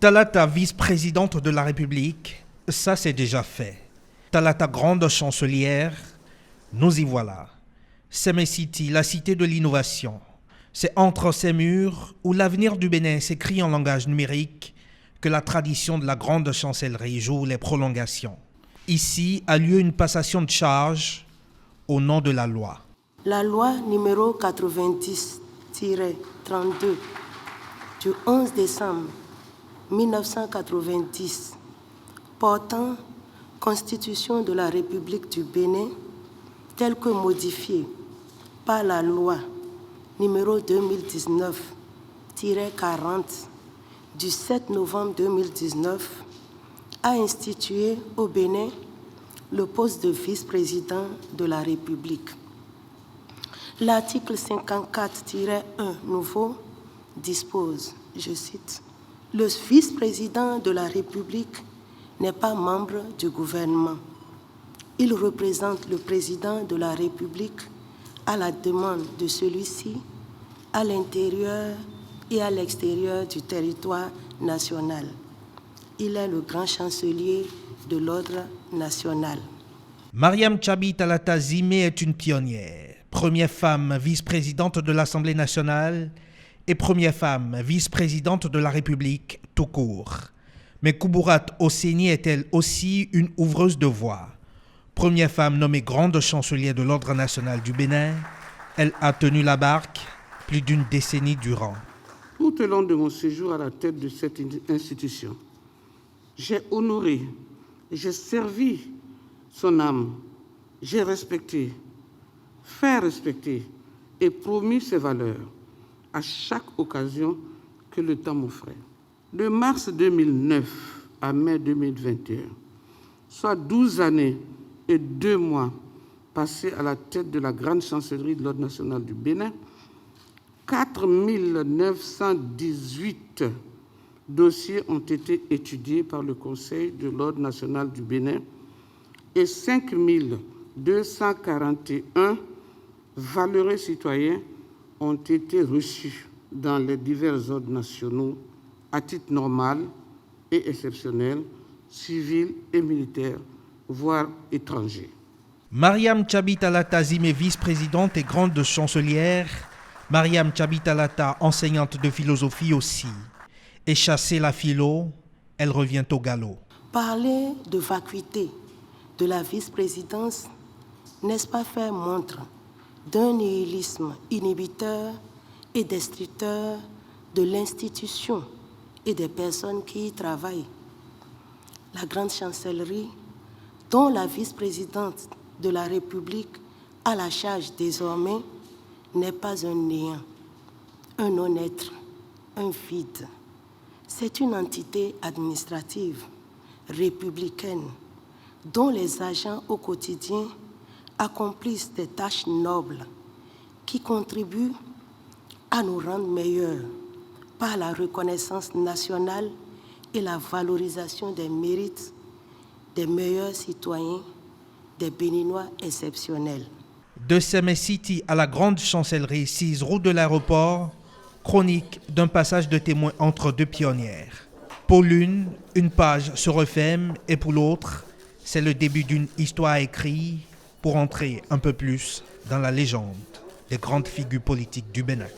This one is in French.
Talata, vice-présidente de la République, ça c'est déjà fait. Talata, grande chancelière, nous y voilà. Semé-City, la cité de l'innovation. C'est entre ces murs où l'avenir du Bénin s'écrit en langage numérique que la tradition de la grande chancellerie joue les prolongations. Ici a lieu une passation de charge au nom de la loi. La loi numéro 90-32 du 11 décembre 1990 portant Constitution de la République du Bénin telle que modifiée par la loi numéro 2019-40 du 7 novembre 2019 a institué au Bénin le poste de vice-président de la République. L'article 54-1 nouveau dispose, je cite, « Le vice-président de la République n'est pas membre du gouvernement. Il représente le président de la République à la demande de celui-ci à l'intérieur et à l'extérieur du territoire national. Il est le grand chancelier de l'ordre national. » Mariam Tchabi Talata Zimé est une pionnière, première femme vice-présidente de l'Assemblée nationale et première femme vice-présidente de la République tout court. Mais Kouburat Osséni est elle aussi une ouvreuse de voix. Première femme nommée grande chancelière de l'ordre national du Bénin, elle a tenu la barque plus d'une décennie durant. Tout au long de mon séjour à la tête de cette institution, j'ai honoré, j'ai servi son âme, j'ai respecté, fait respecter et promu ses valeurs à chaque occasion que le temps m'offrait. De mars 2009 à mai 2021, soit 12 années et 2 mois passés à la tête de la grande chancellerie de l'ordre national du Bénin, 4 918 dossiers ont été étudiés par le Conseil de l'ordre national du Bénin et 5 241 valeureux citoyens ont été reçus dans les divers ordres nationaux à titre normal et exceptionnel, civil et militaire, voire étranger. Mariam Tchabi Talata Zimé, vice-présidente et grande chancelière, Mariam Tchabi Talata, enseignante de philosophie aussi. Et chassée la philo, elle revient au galop. Parler de vacuité de la vice-présidence, n'est-ce pas faire montre d'un nihilisme inhibiteur et destructeur de l'institution et des personnes qui y travaillent? La grande chancellerie, dont la vice-présidente de la République a la charge désormais, n'est pas un néant, un non-être, un vide. C'est une entité administrative, républicaine, dont les agents au quotidien accomplissent des tâches nobles qui contribuent à nous rendre meilleurs par la reconnaissance nationale et la valorisation des mérites des meilleurs citoyens, des Béninois exceptionnels. De Semé-City à la grande chancellerie, 6 route de l'aéroport, chronique d'un passage de témoin entre deux pionnières. Pour l'une, une page se referme et pour l'autre, c'est le début d'une histoire écrite pour entrer un peu plus dans la légende des grandes figures politiques du Bénin.